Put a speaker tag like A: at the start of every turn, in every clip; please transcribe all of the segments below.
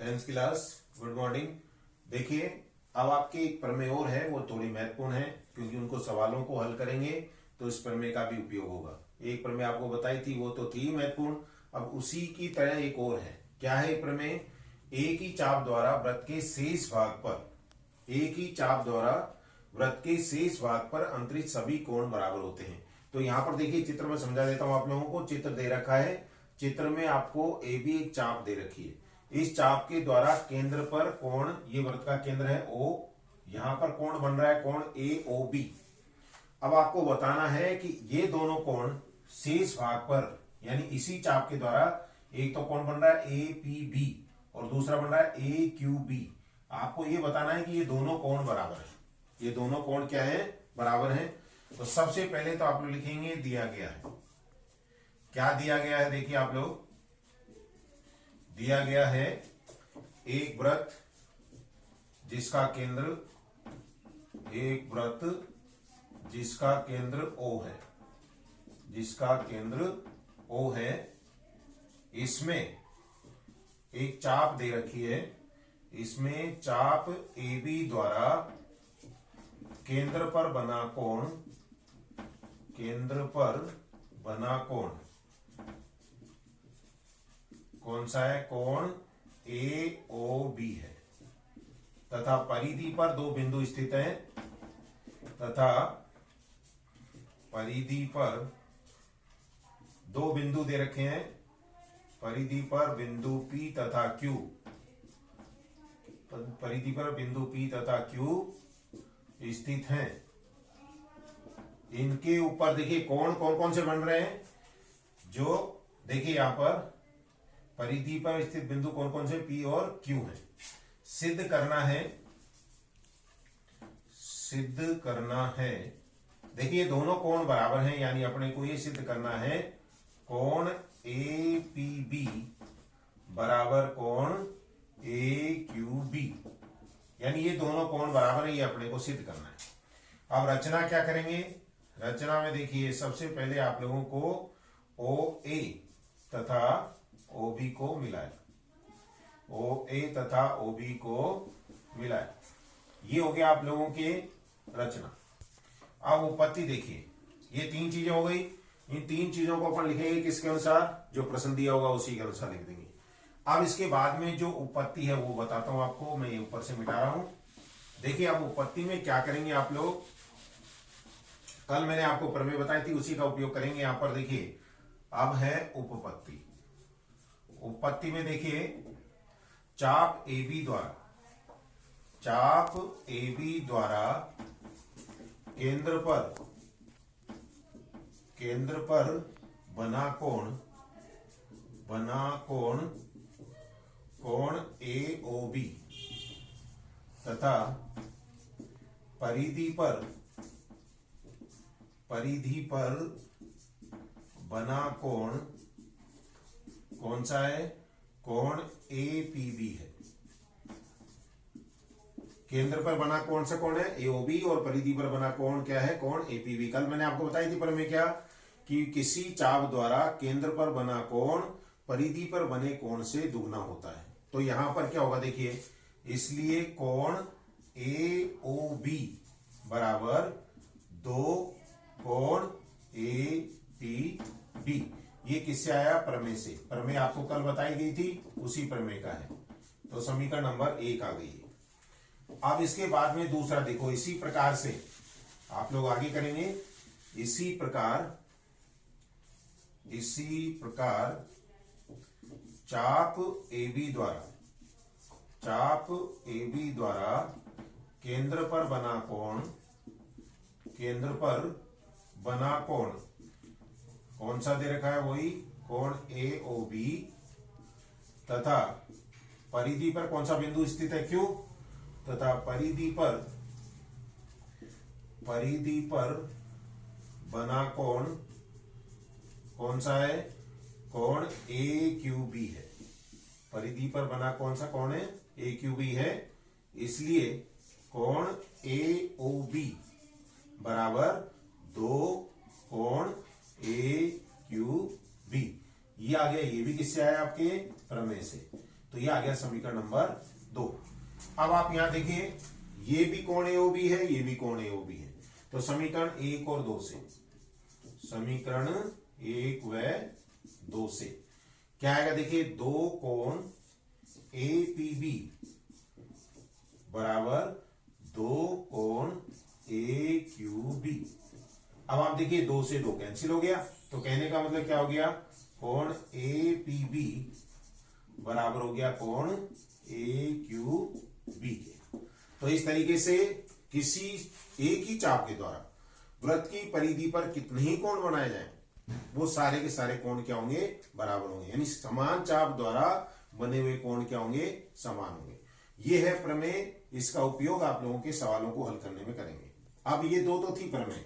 A: Tenth class, good morning. देखिए, अब आपके एक प्रमेय और है, वो थोड़ी महत्वपूर्ण है क्योंकि उनको सवालों को हल करेंगे तो इस प्रमेय का भी उपयोग होगा। एक प्रमेय आपको बताई थी, वो तो थी महत्वपूर्ण। अब उसी की तरह एक और है। क्या है ये प्रमेय? एक ही चाप द्वारा वृत्त के शेष भाग पर अंतरित सभी कोण बराबर होते हैं। तो यहाँ पर देखिए, चित्र में समझा देता हूं आप लोगों को। चित्र दे रखा है, चित्र में आपको ए बी एक चाप दे रखी है। इस चाप के द्वारा केंद्र पर कोण, ये वृत्त का केंद्र है O, यहां पर कोण बन रहा है कोण AOB। अब आपको बताना है कि ये दोनों कोण शेष भाग पर, यानी इसी चाप के द्वारा एक तो कोण बन रहा है APB और दूसरा बन रहा है AQB। आपको ये बताना है कि ये दोनों कोण बराबर है। ये दोनों कोण क्या है? बराबर है। तो सबसे पहले तो आप लोग लिखेंगे दिया गया है। क्या दिया गया है? देखिए आप लोग, दिया गया है एक वृत्त जिसका केंद्र, एक वृत्त जिसका केंद्र O है, जिसका केंद्र O है। इसमें एक चाप दे रखी है। इसमें चाप AB द्वारा केंद्र पर बना कोण, केंद्र पर बना कोण कौन सा है? कोण AOB है। तथा परिधि पर दो बिंदु स्थित हैं, तथा परिधि पर दो बिंदु दे रखे हैं। परिधि पर बिंदु P तथा Q, परिधि पर बिंदु P तथा Q स्थित हैं। इनके ऊपर देखिए कोण कौन कौन से बन रहे हैं। जो देखिए यहां पर परिधि पर स्थित बिंदु कौन कौन से? P और Q है। सिद्ध करना है, सिद्ध करना है। देखिए दोनों कोण बराबर हैं, यानी अपने को ये सिद्ध करना है कोण APB बराबर कोण AQB, यानी ये दोनों कोण बराबर है, ये अपने को सिद्ध करना है। अब रचना क्या करेंगे? रचना में देखिए, सबसे पहले आप लोगों को OA तथा OB को मिलाए, OA तथा OB को मिलाए। ये हो गया आप लोगों के रचना। अब उपपत्ति देखिए, ये तीन चीजें हो गई। इन तीन चीजों को अपन लिखेंगे किसके अनुसार? जो प्रश्न दिया होगा उसी के अनुसार लिख देंगे। अब इसके बाद में जो उपपत्ति है वो बताता हूं आपको। मैं ये ऊपर से मिटा रहा हूं। देखिए, अब उपपत्ति में क्या करेंगे आप लोग? कल मैंने आपको प्रमेय बताई थी, उसी का उपयोग करेंगे यहां पर। देखिए, अब है उपपत्ति। उपपत्ति में देखिए, चाप AB द्वारा, चाप AB द्वारा केंद्र पर बना कोण, कोण AOB तथा परिधि पर बना कोण कौन सा है? कोण APB है। केंद्र पर बना कौन सा कोण है? AOB, और परिधि पर बना कोण क्या है? कोण APB। कल मैंने आपको बताई थी प्रमेय क्या, कि किसी चाप द्वारा केंद्र पर बना कोण परिधि पर बने कोण से दुगना होता है। तो यहां पर क्या होगा? देखिए, इसलिए कोण AOB बराबर दो कोण APB। ये किससे आया? प्रमेय से। प्रमेय आपको कल बताई गई थी, उसी प्रमेय का है। तो समीकरण नंबर 1 आ गई है। अब इसके बाद में दूसरा देखो, इसी प्रकार से आप लोग आगे करेंगे। इसी प्रकार चाप AB द्वारा केंद्र पर बना कोण कौन सा दे रखा है? वही कोण AOB तथा परिधि पर कौन सा बिंदु स्थित है? Q, तथा परिधि पर बना कोण कौन सा है? कोण AQB है। परिधि पर बना कौन सा कोण है? AQB है। इसलिए कोण AOB बराबर दो कोण AQB। ये आ गया। ये भी किससे आया? आपके प्रमेय से। तो ये आ गया समीकरण नंबर 2। अब आप यहां देखिए, ये भी कोण एओबी है, ये भी कोण एओबी है। तो समीकरण 1 और 2 से, समीकरण 1 व 2 से क्या आएगा? देखिए, दो कोण एपीबी बराबर दो कोण AQB। अब आप देखिए, 2 से 2 कैंसिल हो गया, तो कहने का मतलब क्या हो गया? कोण APB बराबर हो गया कोण AQB के। तो इस तरीके से किसी एक ही चाप के द्वारा वृत्त की परिधि पर कितने ही कोण बनाए जाएं, वो सारे के सारे कोण क्या होंगे? बराबर होंगे। यानी समान चाप द्वारा बने हुए कोण क्या होंगे? समान होंगे। ये है प्रमेय। इसका उपयोग आप लोगों के सवालों को हल करने में करेंगे। अब ये दो तो थी प्रमेय।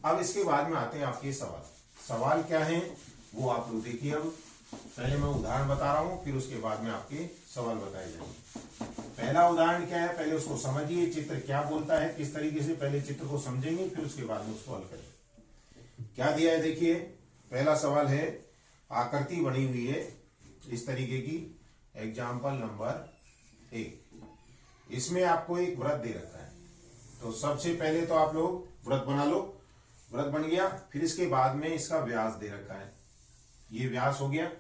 A: अब इसके बाद में आते हैं आपके सवाल। सवाल क्या है वो आप लोग देखिए। अब पहले मैं उदाहरण बता रहा हूं, फिर उसके बाद में आपके सवाल बताए जाएंगे। पहला उदाहरण क्या है, पहले उसको समझिए, चित्र क्या बोलता है, किस तरीके से पहले चित्र को समझेंगे, फिर उसके बाद में उसको हल करेंगे। क्या दिया है देखिए, पहला सवाल है, आकृति बनी हुई है इस तरीके की, एग्जाम्पल नंबर 1। इसमें आपको एक वृत्त दे रखा है। तो सबसे पहले तो आप लोग वृत्त बना लो। वृत्त बन गया, फिर इसके बाद में इसका व्यास दे रखा है, ये व्यास हो गया।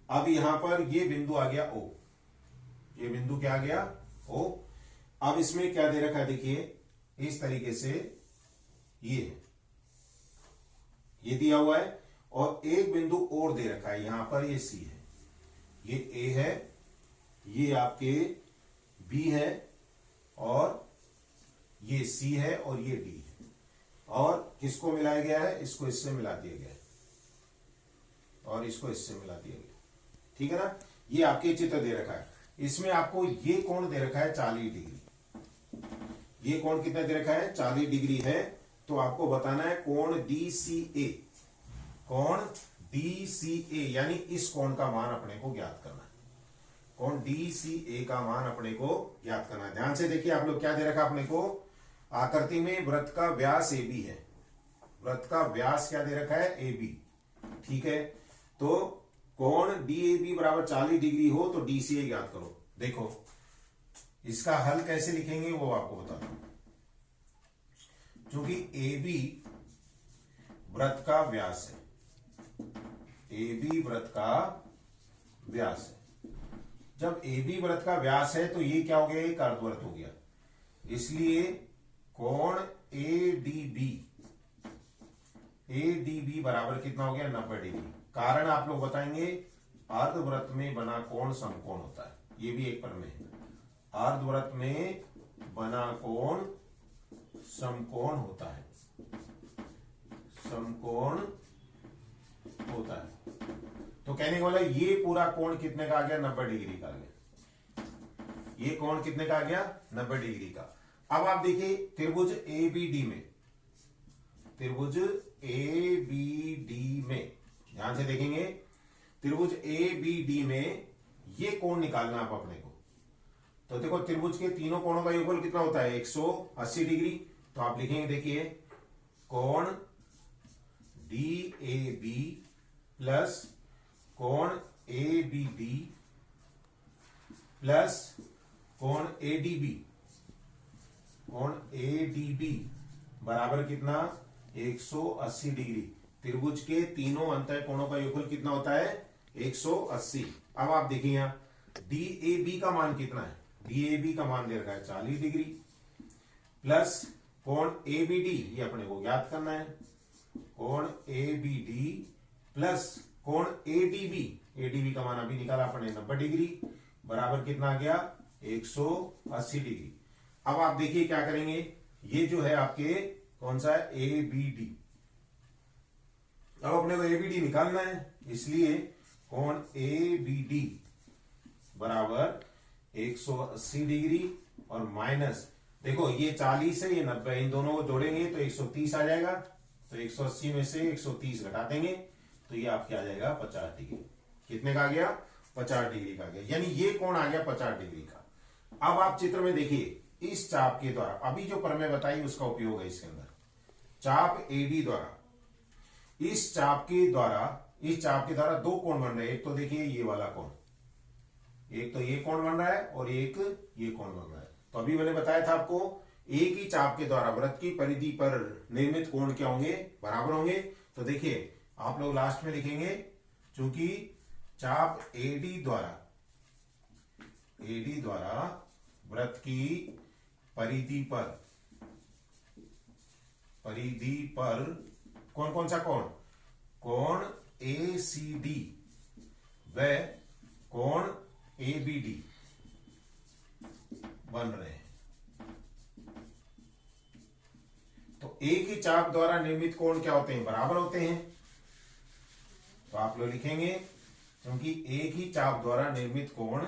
A: अब यहां पर ये बिंदु आ गया O, ये बिंदु क्या आ गया? O। अब इसमें क्या दे रखा है देखिए, इस तरीके से ये दिया हुआ है, और एक बिंदु और दे रखा है यहां पर, ये C है, ये A है, ये आपके B है, और ये C है, और ये D है। और किसको मिलाया गया है? इसको इससे मिला दिया गया है, और इसको इससे मिला दिया गया। ठीक है ना? ये आपके चित्र दे रखा है। इसमें आपको ये कोण दे रखा है 40 डिग्री। ये कोण कितना दे रखा है? 40 डिग्री है। तो आपको बताना है कोण DCA, कोण DCA, यानी इस कोण का मान अपने को ज्ञात करना है। कोण DCA का मान अपने को ज्ञात करना है। ध्यान से देखिए आप लोग, क्या दे रखा अपने को? आकृति में वृत्त का व्यास AB है। वृत्त का व्यास क्या दे रखा है? AB। ठीक है, तो कोण DAB बराबर 40 डिग्री हो तो DCA ज्ञात करो। देखो, इसका हल कैसे लिखेंगे वो आपको बताता हूं। क्योंकि AB वृत्त का व्यास है, AB वृत्त का व्यास है। जब AB वृत्त का व्यास है तो ये क्या हो गया? एक अर्धवृत्त हो गया। इसलिए कोण ADB बराबर कितना हो गया? 90 डिग्री। कारण आप लोग बताएंगे, अर्धवृत्त में बना कोण समकोण होता है। ये भी एक प्रमेय है, अर्धवृत्त में बना कोण समकोण होता है, समकोण होता है। तो कहने का मतलब ये पूरा कोण कितने का आ गया? 90 डिग्री का आ गया। ये कोण कितने का आ गया? 90 डिग्री का। अब आप देखिए, त्रिभुज ABD में, त्रिभुज ABD में ध्यान से देखेंगे, त्रिभुज ABD में ये कोण निकालना आप अपने को। तो देखो, त्रिभुज के तीनों कोणों का योगफल कितना होता है? 180 डिग्री। तो आप लिखेंगे देखिए, कोण DAB प्लस कोण ABD प्लस कोण ADB, कोण ADB बराबर कितना? 180 डिग्री। त्रिभुज के तीनों अंतः कोणों का योगफल कितना होता है? 180। अब आप देखिए, यहां DAB का मान कितना है? DAB का मान दे रखा है 40 डिग्री, प्लस कोण ABD, ये अपने को ज्ञात करना है, कोण ABD प्लस कोण ADB, ADB का मान अभी निकाला अपने 90 डिग्री, बराबर कितना आ गया? 180 डिग्री। अब आप देखिए क्या करेंगे, ये जो है आपके कौन सा है? ABD। अब अपने को ABD निकालना है, इसलिए कोण ABD बराबर 180 डिग्री और माइनस, देखो ये 40 है, ये 90, इन दोनों को जोड़ेंगे तो 130 आ जाएगा। तो 180 में से 130 घटा देंगे तो ये आपके आ जाएगा 50 डिग्री। कितने का आ गया? 50 डिग्री का आ गया। यानी ये कोण आ गया 50 डिग्री का। अब आप चित्र में देखिए, इस चाप के द्वारा, अभी जो प्रमेय बताई उसका उपयोग है इसके अंदर, चाप AD द्वारा, इस चाप के द्वारा दो कोण बन रहे हैं। एक तो देखिए ये वाला कोण, एक तो ये कोण बन रहा है और एक ये कोण बन रहा है। तो अभी मैंने बताया था आपको एक ही चाप के द्वारा वृत्त की परिधि पर निर्मित कोण क्या होंगे, बराबर होंगे। तो देखिए आप लोग लास्ट में लिखेंगे, चूंकि चाप एडी द्वारा वृत्त की परिधि पर कौन कौन सा कोण, कोण ACD व कोण ABD बन रहे हैं। तो एक ही चाप द्वारा निर्मित कोण क्या होते हैं, बराबर होते हैं। तो आप लोग लिखेंगे क्योंकि एक ही चाप द्वारा निर्मित कोण,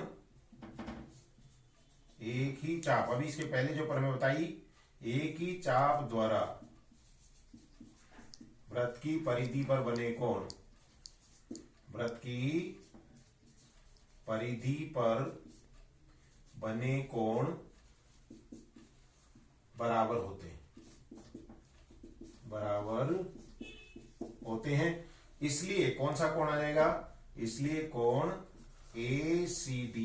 A: एक ही चाप, अभी इसके पहले जो प्रमेय बताई, एक ही चाप द्वारा वृत्त की परिधि पर बने कोण, वृत्त की परिधि पर बने कोण बराबर होते हैं। इसलिए कौन सा कोण आ जाएगा, इसलिए कोण ACD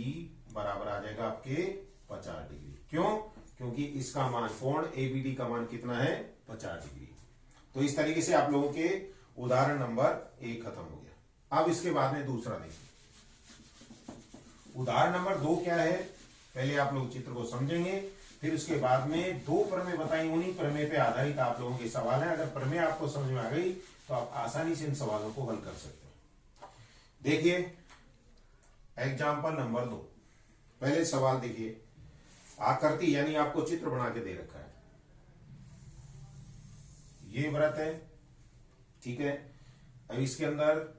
A: बराबर आ जाएगा आपके 50 डिग्री। क्यों, क्योंकि इसका मान, कोण ABD का मान कितना है, 50 डिग्री। तो इस तरीके से आप लोगों के उदाहरण नंबर 1 खत्म हो गया। अब इसके बाद में दूसरा देखिए, उदाहरण नंबर 2 क्या है। पहले आप लोग चित्र को समझेंगे, फिर उसके बाद में 2 प्रमेय बताएंगे, उन्हीं प्रमेय पे आधारित आप लोगों के सवाल है। अगर प्रमेय आपको समझ में आ गई तो आप आसानी से इन सवालों को हल कर सकते हैं। देखिए एग्जाम्पल नंबर 2, पहले सवाल देखिए। आकृति यानी आपको चित्र बना के दे रखा है, ये वृत्त है, ठीक है। अब इसके अंदर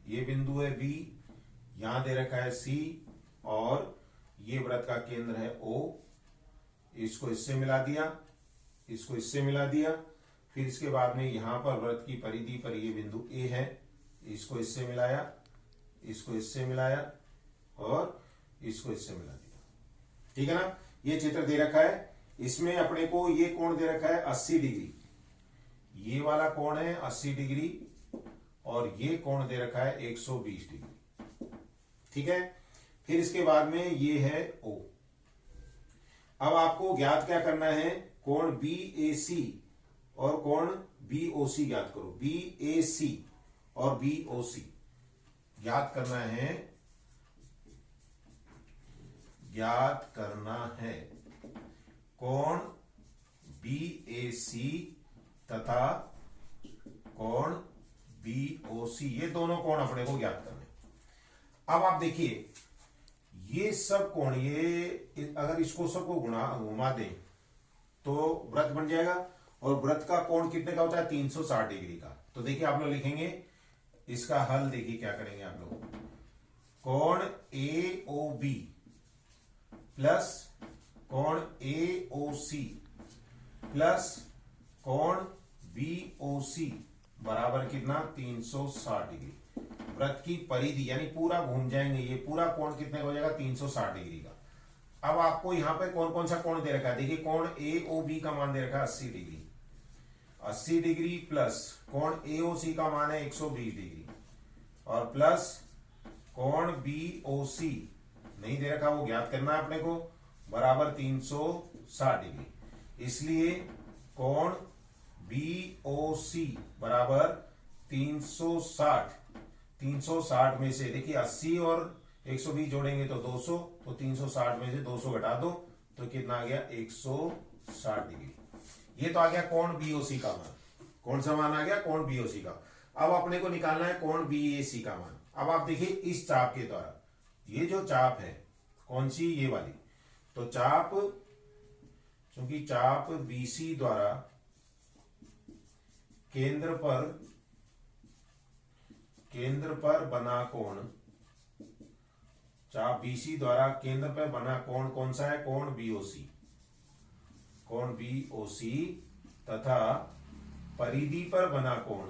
A: ये बिंदु है B, यहां दे रखा है C, और ये वृत्त का केंद्र है O। इसको इससे मिला दिया, इसको इससे मिला दिया, फिर इसके बाद में यहां पर वृत्त की परिधि पर ये बिंदु A है, इसको इससे मिलाया, इसको इससे मिलाया और इसको इससे मिला दिया, ठीक है ना। ये चित्र दे रखा है, इसमें अपने को ये कोण दे रखा है 80 डिग्री, ये वाला कोण है 80 डिग्री, और ये कोण दे रखा है 120 डिग्री, ठीक है। फिर इसके बाद में ये है O। अब आपको ज्ञात क्या करना है, कोण BAC और कोण BOC ज्ञात करो। BAC और BOC ज्ञात करना है कोण BAC तथा कोण BOC, ये दोनों कोण अपने को ज्ञात करने। अब आप देखिए ये सब कोण, ये अगर इसको सबको घुमा दें तो वृत्त बन जाएगा, और वृत्त का कोण कितने का होता है, 360 डिग्री का। तो देखिए आप लोग लिखेंगे इसका हल, देखिए क्या करेंगे आप लोग। कोण AOB प्लस कोण AOC प्लस कोण BOC बराबर कितना, 360 डिग्री। वृत्त की परिधि यानी पूरा घूम जाएंगे, ये पूरा कोण कितने का हो जाएगा, 360 डिग्री का। अब आपको यहां पे कौन कौन सा कोण दे रखा है, देखिए कोण AOB का मान दे रखा है 80 डिग्री, 80 डिग्री प्लस कोण AOC का मान है 120 डिग्री, और प्लस कोण BOC नहीं दे रखा, वो ज्ञात करना है अपने को, बराबर 360 डिग्री। इसलिए कोण BOC बराबर 360 में से देखिए 80 और 120 जोड़ेंगे तो 200, तो 360 में से 200 घटा दो तो कितना आ गया, 160 डिग्री। ये तो आ गया कोण BOC का मान। कौन सा मान आ गया, कोण BOC का। अब अपने को निकालना है कोण BAC का मान। अब आप देखिए इस चाप के द्वारा, ये जो चाप है कौन सी, ये वाली, तो चाप, चूंकि चाप BC द्वारा केंद्र पर बना कोण, चाप BC द्वारा केंद्र पर बना कोण कौन सा है, कोण BOC, कोण BOC तथा परिधि पर बना कोण,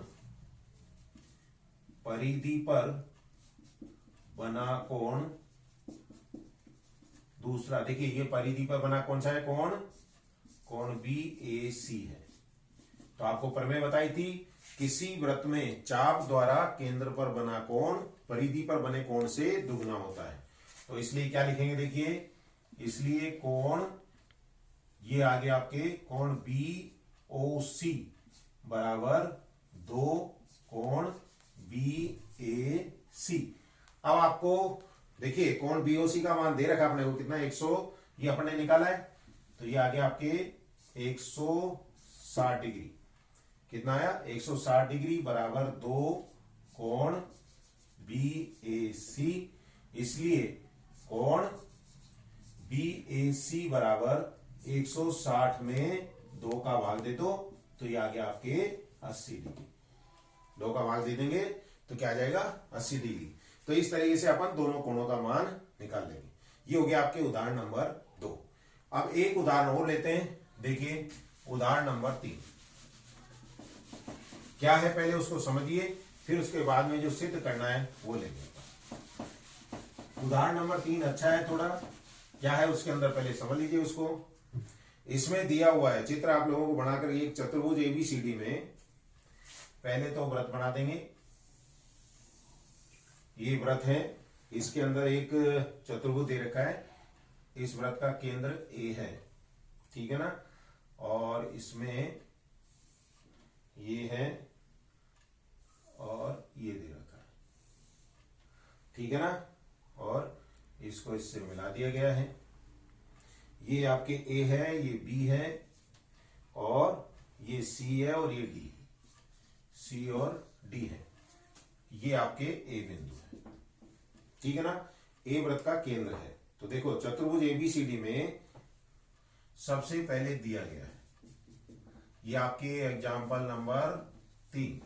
A: परिधि पर बना कोण दूसरा, देखिए ये परिधि पर बना कौन सा है, कोण BAC है। तो आपको प्रमेय बताई थी, किसी वृत्त में चाप द्वारा केंद्र पर बना कोण परिधि पर बने कोण से दुगना होता है। तो इसलिए क्या लिखेंगे देखिए, इसलिए कोण, ये आगे आपके कोण BOC बराबर 2 कोण BAC। अब आपको देखिए कोण BOC का मान दे रखा अपने को कितना, 100, ये अपने निकाला है, तो ये आगे आपके 160 डिग्री, कितना आया 160 डिग्री बराबर 2 कोण BAC। इसलिए कोण BAC बराबर 160 में 2 का भाग दे दो, तो ये आ गया आपके 80 डिग्री। 2 का भाग दे देंगे तो क्या आ जाएगा 80 डिग्री। तो इस तरीके से अपन दोनों कोणों का मान निकाल लेंगे। ये हो गया आपके उदाहरण नंबर 2। अब एक उदाहरण और लेते हैं, देखिए उदाहरण नंबर 3 क्या है, पहले उसको समझिए, फिर उसके बाद में जो सिद्ध करना है वो लेंगे। उदाहरण नंबर 3 अच्छा है थोड़ा, क्या है उसके अंदर पहले समझ लीजिए उसको। इसमें दिया हुआ है चित्र आप लोगों को बनाकर, एक चतुर्भुज ABCD में पहले तो व्रत बना देंगे। ये व्रत है, इसके अंदर एक चतुर्भुज दे रखा है, इस व्रत का केंद्र A है, ठीक है ना, और इसमें ये है और ये दे रखा है, ठीक है ना, और इसको इससे मिला दिया गया है। ये आपके A है, ये B है, और ये C है, और ये D, C और D है, ये आपके A बिंदु है, ठीक है ना। A व्रत का केंद्र है। तो देखो चतुर्भुज ABCD में सबसे पहले दिया गया है, ये आपके एग्जाम्पल नंबर 3,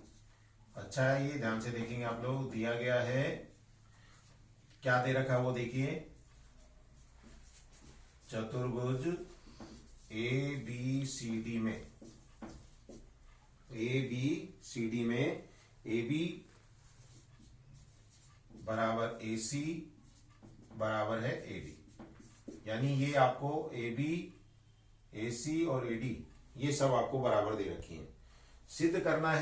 A: अच्छा है, ये ध्यान से देखेंगे आप लोग। दिया गया है, क्या दे रखा है वो देखिए, चतुर्भुज ABCD में AB बराबर AC बराबर है AD, यानी ये आपको AB, AC और AD ये सब आपको बराबर दे रखी है। सिद्ध करना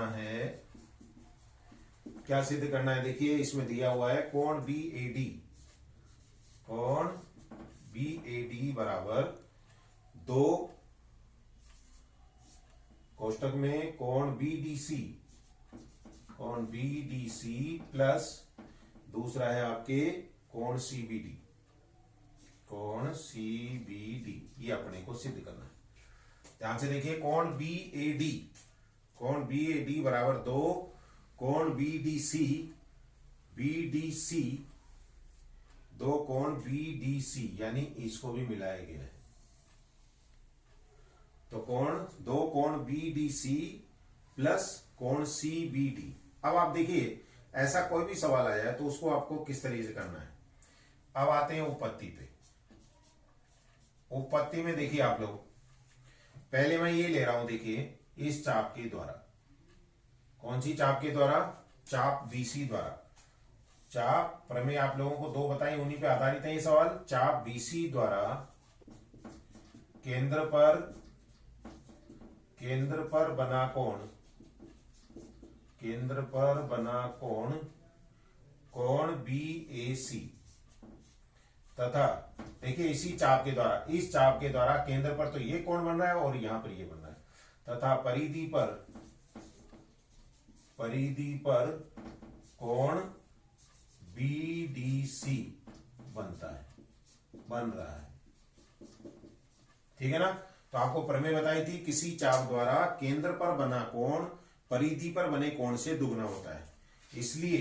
A: है, क्या सिद्ध करना है देखिए, इसमें दिया हुआ है कोण BAD बराबर 2 कोष्टक में कोण BDC प्लस दूसरा है आपके कोण CBD, ये अपने को सिद्ध करना है। ध्यान से देखिए, कोण BAD बराबर 2 कोण BDC 2 कोण BDC, यानी इसको भी मिलाया गया है, तो 2 कोण BDC प्लस कोण CBD। अब आप देखिए, ऐसा कोई भी सवाल आ जाए तो उसको आपको किस तरीके से करना है। अब आते हैं उत्पत्ति पे। उत्पत्ति में देखिए आप लोग, पहले मैं ये ले रहा हूं, देखिए इस चाप के द्वारा, कौन सी चाप के द्वारा, चाप BC द्वारा। चाप प्रमेय आप लोगों को 2 बताई, उन्हीं पे आधारित है ये सवाल। चाप BC द्वारा केंद्र पर बना कोण BAC तथा देखिए इसी चाप के द्वारा, इस चाप के द्वारा केंद्र पर तो ये कोण बन रहा है और यहां पर ये बन रहा है, तथा परिधि पर कोण BDC बन रहा है, ठीक है ना। तो आपको प्रमेय बताई थी, किसी चाप द्वारा केंद्र पर बना कोण परिधि पर बने कोण से दुगना होता है। इसलिए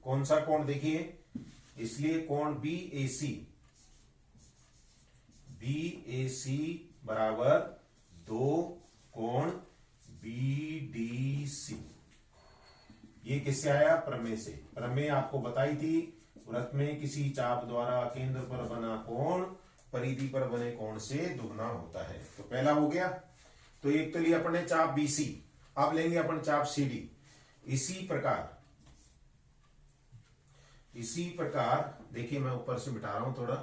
A: कौन सा कोण देखिए, इसलिए कोण BAC बराबर 2 कोण BDC। ये किससे आया, प्रमेय से। प्रमेय आपको बताई थी, व्रत में किसी चाप द्वारा केंद्र पर बना कोण परिधि पर बने कोण से दुगना होता है। तो पहला हो गया। तो एक तो लिया अपने चाप BC, अब लेंगे अपन चाप CD। इसी प्रकार देखिए, मैं ऊपर से मिटा रहा हूं थोड़ा,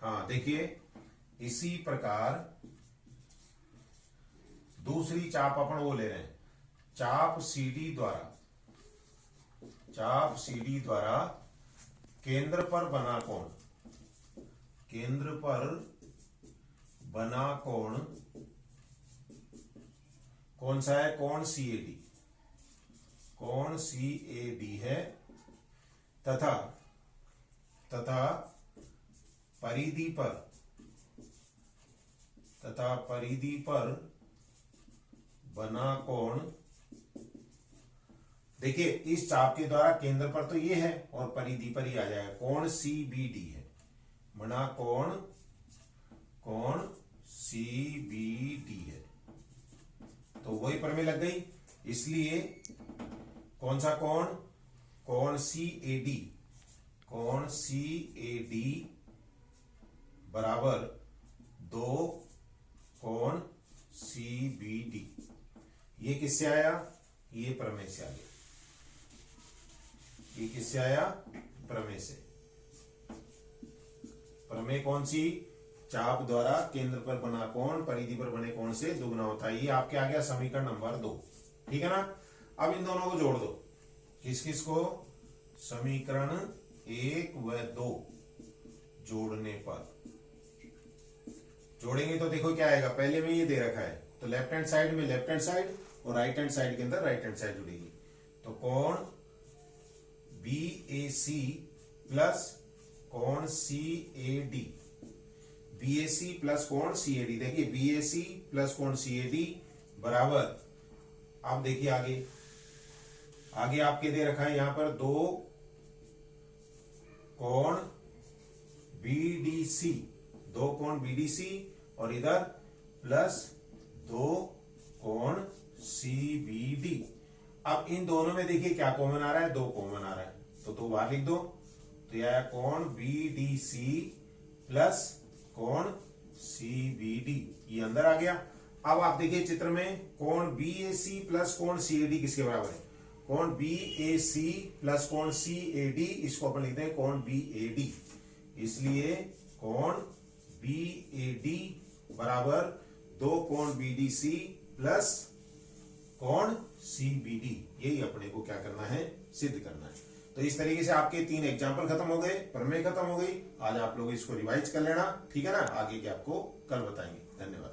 A: हाँ देखिए, इसी प्रकार दूसरी चाप अपन वो ले रहे हैं, चाप सीडी द्वारा केंद्र पर बना कोण, केंद्र पर बना कोण कौन सा है? कोण सीएडी, कोण सीएडी है तथा परिधि पर बना कोण, देखिए इस चाप के द्वारा केंद्र पर तो ये है और परिधि पर ही आ जाएगा, कोण सीबीडी है, बना कोण सीबीडी है, तो वही प्रमेय लग गई। इसलिए कौन सा कोण? कोण सीएडी, कोण सीएडी बराबर 2 कोण सीबीडी। ये किससे आया? ये प्रमेय से आ गया। ये किससे आया? प्रमेय से। प्रमेय कौन सी? चाप द्वारा केंद्र पर बना कोण परिधि पर बने कोण से दुगना होता है। ये आपके आ गया समीकरण नंबर 2, ठीक है ना। अब इन दोनों को जोड़ दो, किस किस को? समीकरण 1 व 2 जोड़ने पर, जोड़ेंगे तो देखो क्या आएगा। पहले में ये दे रखा है तो लेफ्ट हैंड साइड में लेफ्ट हैंड साइड और राइट हैंड साइड के अंदर राइट हैंड साइड जुड़ेगी, तो कोण BAC प्लस कोण CAD, BAC प्लस कोण CAD। देखिए BAC प्लस कोण CAD बराबर, आप देखिए आगे आपके दे रखा है यहां पर 2 कोण BDC, 2 कोण BDC और इधर प्लस 2 कोण CBD। अब इन दोनों में देखिए क्या कॉमन आ रहा है? 2 कॉमन आ रहा है, तो 2 बाहर लिख दो, तो यह आया कोण BDC प्लस कोण CBD, ये अंदर आ गया। अब आप देखिए चित्र में कोण BAC प्लस कोण CAD किसके बराबर है? कोण BAC प्लस कोण CAD, इसको अपन लिखते हैं कोण BAD। इसलिए कोण BAD बराबर 2 कोण BDC प्लस कोण CBD। यही अपने को क्या करना है? सिद्ध करना है। तो इस तरीके से आपके 3 एग्जाम्पल खत्म हो गए, प्रमेय खत्म हो गई। आज आप लोग इसको रिवाइज कर लेना, ठीक है ना। आगे के आपको कल बताएंगे। धन्यवाद।